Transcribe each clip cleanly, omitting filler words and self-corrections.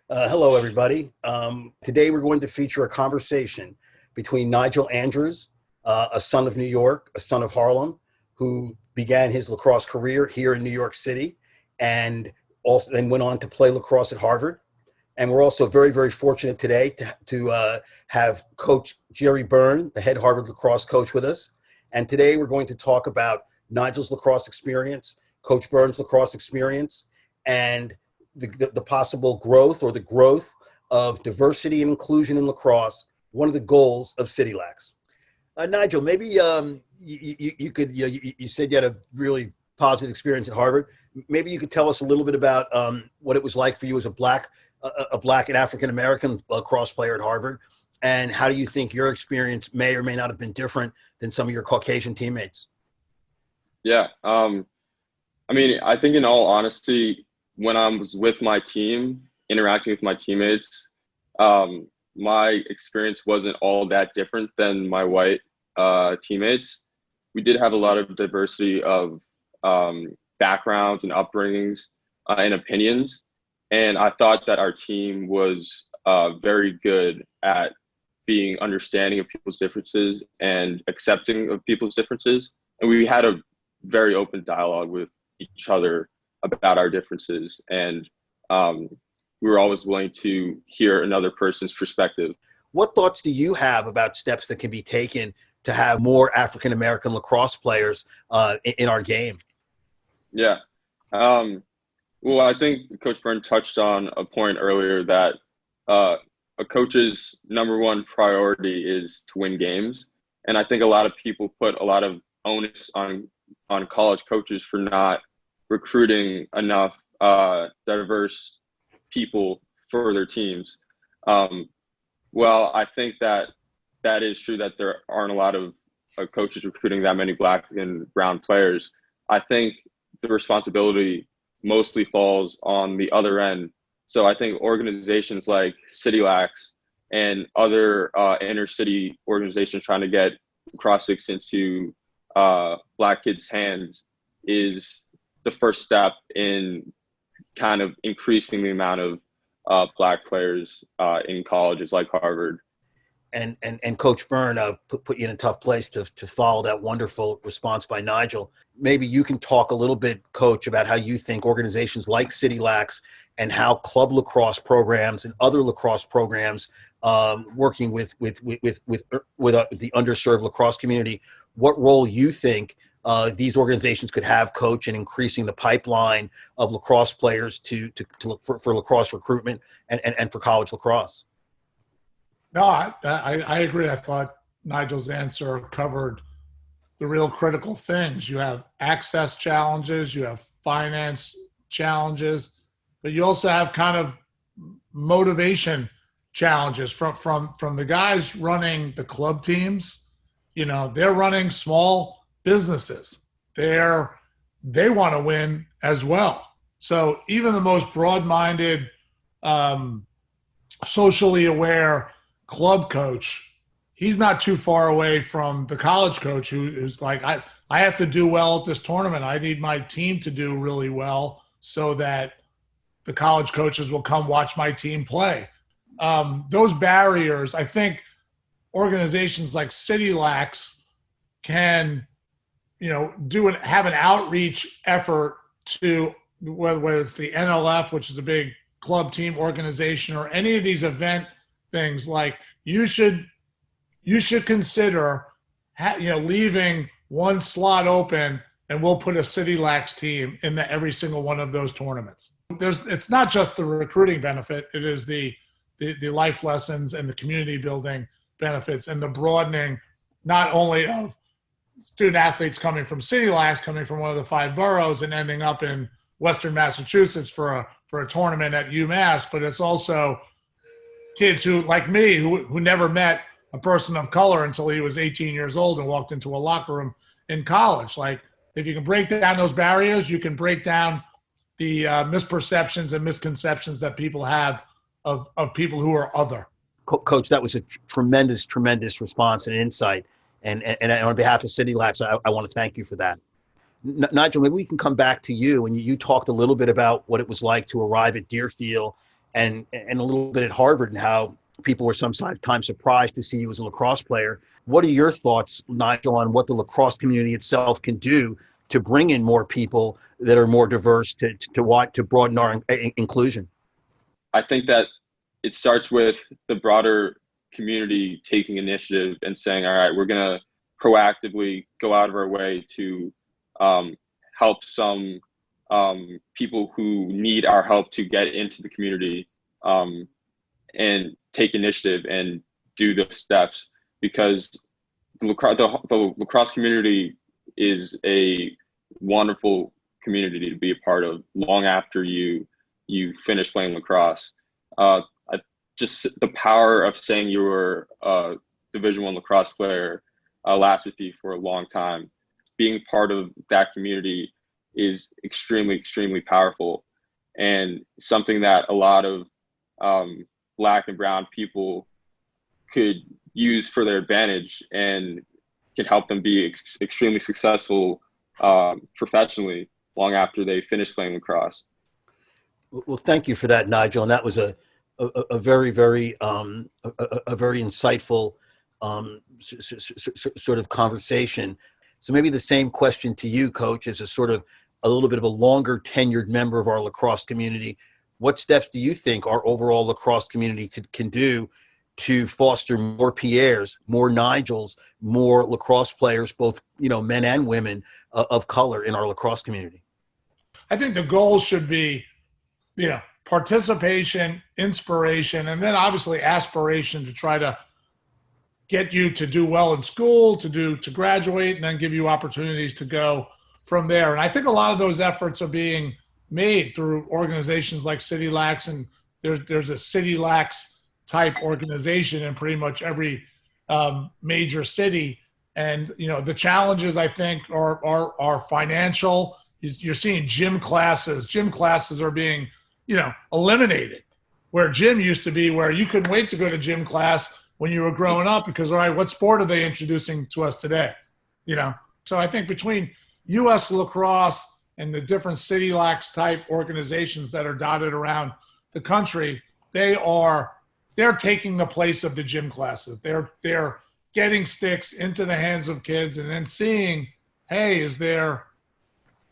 Hello, everybody. Today we're going to feature a conversation between Nigel Andrews, a son of New York, a son of Harlem, who began his lacrosse career here in New York City and also then went on to play lacrosse at Harvard. And we're also very, very fortunate today to have Coach Gerry Byrne, the head Harvard lacrosse coach, with us. And today we're going to talk about Nigel's lacrosse experience, Coach Byrne's lacrosse experience, and the possible growth or the growth of diversity and inclusion in lacrosse, one of the goals of City Lacs. Nigel, maybe you could, you said you had a really positive experience at Harvard. Maybe you could tell us a little bit about what it was like for you as a black and African-American lacrosse player at Harvard, and how do you think your experience may or may not have been different than some of your Caucasian teammates? Yeah. I think in all honesty, when I was with my team, interacting with my teammates, my experience wasn't all that different than my white teammates. We did have a lot of diversity of backgrounds and upbringings and opinions. And I thought that our team was very good at being understanding of people's differences and accepting of people's differences. And we had a very open dialogue with each other about our differences. And we were always willing to hear another person's perspective. What thoughts do you have about steps that can be taken to have more African-American lacrosse players in our game? Yeah. Well, I think Coach Byrne touched on a point earlier that a coach's number one priority is to win games. And I think a lot of people put a lot of onus on college coaches for not recruiting enough diverse people for their teams. Well, I think that is true, that there aren't a lot of coaches recruiting that many black and brown players. I think the responsibility mostly falls on the other end. So I think organizations like City Lacs and other inner city organizations trying to get lacrosse into black kids' hands is the first step in kind of increasing the amount of black players in colleges like Harvard. And Coach Byrne put you in a tough place to follow that wonderful response by Nigel. Maybe you can talk a little bit, Coach, about how you think organizations like City Lacs and how club lacrosse programs and other lacrosse programs working with the underserved lacrosse community, what role you think these organizations could have, Coach, in increasing the pipeline of lacrosse players for lacrosse recruitment and for college lacrosse? No, I agree. I thought Nigel's answer covered the real critical things. You have access challenges, you have finance challenges, but you also have kind of motivation challenges from the guys running the club teams. They're running small businesses. They want to win as well. So even the most broad-minded, socially aware club coach, he's not too far away from the college coach who's like, I have to do well at this tournament. I need my team to do really well so that the college coaches will come watch my team play. Those barriers, I think organizations like City Lacs can, have an outreach effort to whether it's the NLF, which is a big club team organization, or any of these event things. Like you should consider leaving one slot open, and we'll put a City Lacs team in every single one of those tournaments. It's not just the recruiting benefit; it is the life lessons and the community building benefits, and the broadening not only of student athletes coming from City Lacs, coming from one of the 5 boroughs, and ending up in Western Massachusetts for a tournament at UMass, but it's also kids who, like me, who never met a person of color until he was 18 years old and walked into a locker room in college. Like, if you can break down those barriers, you can break down the misperceptions and misconceptions that people have of people who are other. Coach, that was a tremendous response and insight. And on behalf of City Lacs, I want to thank you for that. Nigel, maybe we can come back to you. And you talked a little bit about what it was like to arrive at Deerfield and a little bit at Harvard, and how people were sometimes surprised to see you as a lacrosse player. What are your thoughts, Nigel, on what the lacrosse community itself can do to bring in more people that are more diverse to broaden our inclusion? I think that it starts with the broader community taking initiative and saying, all right, we're going to proactively go out of our way to help some people who need our help to get into the community, and take initiative and do the steps, because the lacrosse community is a wonderful community to be a part of long after you finish playing lacrosse. Just the power of saying you were a Division I lacrosse player lasts with you for a long time. Being part of that community is extremely, extremely powerful, and something that a lot of Black and brown people could use for their advantage and can help them be extremely successful professionally long after they finish playing lacrosse. Well, thank you for that, Nigel. And that was a very, very insightful sort of conversation. So maybe the same question to you, Coach, as a little bit of a longer tenured member of our lacrosse community. What steps do you think our overall lacrosse community can do to foster more Pierres, more Nigels, more lacrosse players, both men and women of color in our lacrosse community? I think the goal should be, participation, inspiration, and then obviously aspiration to try to get you to do well in school, to graduate, and then give you opportunities to go from there. And I think a lot of those efforts are being made through organizations like City Lax, and there's a City Lax type organization in pretty much every major city. And the challenges, I think, are financial. You're seeing gym classes. Gym classes are being eliminated, where gym used to be where you couldn't wait to go to gym class when you were growing up, because, all right, what sport are they introducing to us today? So I think between U.S. Lacrosse and the different City Lax type organizations that are dotted around the country, they're taking the place of the gym classes. They're getting sticks into the hands of kids and then seeing, hey, is there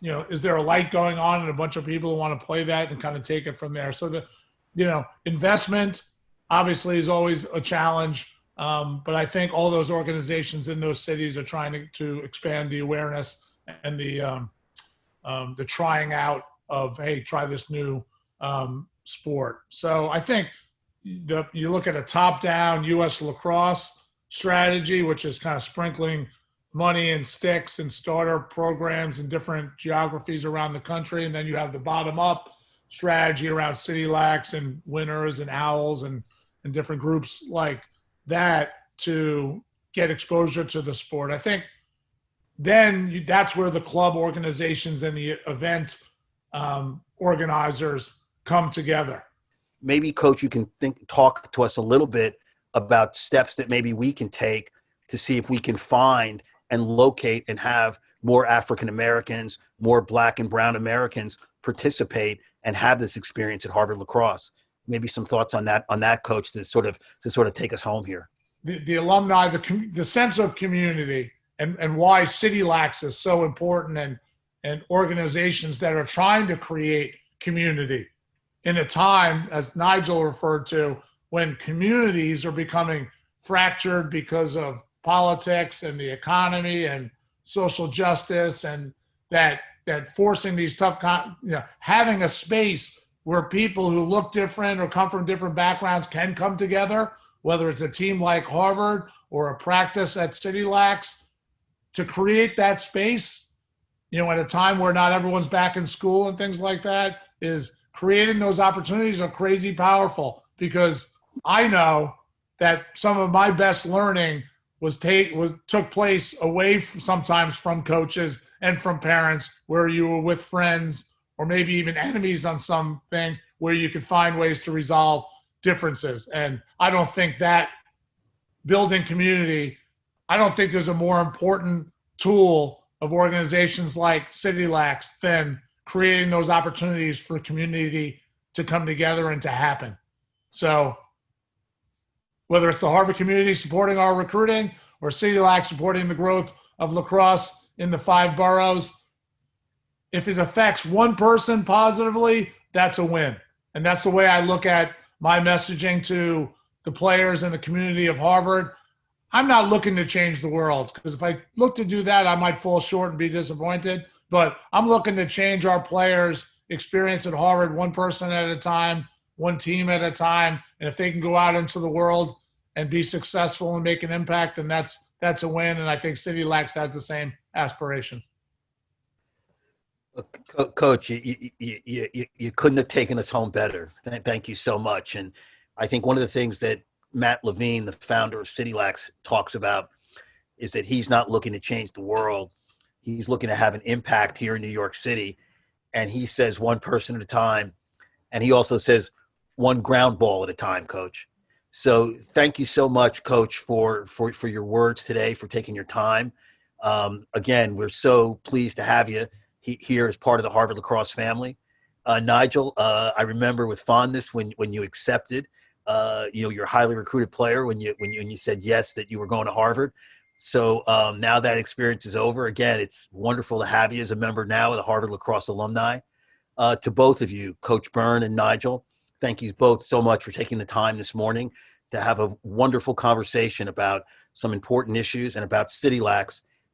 a light going on and a bunch of people who want to play that, and kind of take it from there. So the investment obviously is always a challenge. But I think all those organizations in those cities are trying to expand the awareness and the trying out of, hey, try this new sport. So I think you look at a top-down U.S. Lacrosse strategy, which is kind of sprinkling money and sticks and starter programs in different geographies around the country. And then you have the bottom-up strategy around City Lax and Winners and Owls and different groups like that to get exposure to the sport. I think then that's where the club organizations and the event organizers come together. Maybe, Coach, you can talk to us a little bit about steps that maybe we can take to see if we can find and locate and have more African Americans, more Black and brown Americans participate and have this experience at Harvard Lacrosse. Maybe some thoughts on that, Coach, to sort of take us home here. The alumni, the sense of community, and why City Lax is so important, and organizations that are trying to create community in a time, as Nigel referred to, when communities are becoming fractured because of politics and the economy and social justice, and that forcing these tough, having a space where people who look different or come from different backgrounds can come together, whether it's a team like Harvard or a practice at City Lax, to create that space, at a time where not everyone's back in school and things like that, is creating those opportunities are crazy powerful. Because I know that some of my best learning took place away sometimes from coaches and from parents, where you were with friends or maybe even enemies on something, where you could find ways to resolve differences. And I don't think that building community, I don't think there's a more important tool of organizations like City Lax than creating those opportunities for community to come together and to happen. So whether it's the Harvard community supporting our recruiting or City Lac supporting the growth of lacrosse in the 5 boroughs, if it affects one person positively, that's a win. And that's the way I look at my messaging to the players and the community of Harvard. I'm not looking to change the world, because if I look to do that, I might fall short and be disappointed. But I'm looking to change our players' experience at Harvard one person at a time, one team at a time. And if they can go out into the world and be successful and make an impact, then that's a win. And I think City Lac has the same aspirations. Coach, you couldn't have taken us home better. Thank you so much. And I think one of the things that Matt Levine, the founder of City Lac, talks about is that he's not looking to change the world. He's looking to have an impact here in New York City. And he says one person at a time. And he also says one ground ball at a time, Coach. So thank you so much, Coach, for your words today, for taking your time. Again, we're so pleased to have you here as part of the Harvard Lacrosse family. Nigel, I remember with fondness when you accepted, you're a highly recruited player when you said yes that you were going to Harvard. So now that experience is over. Again, it's wonderful to have you as a member now of the Harvard Lacrosse alumni. To both of you, Coach Byrne and Nigel, thank you both so much for taking the time this morning to have a wonderful conversation about some important issues and about City Lac,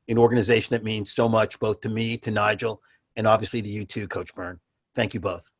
an organization that means so much both to me, to Nigel, and obviously to you too, Coach Byrne. Thank you both.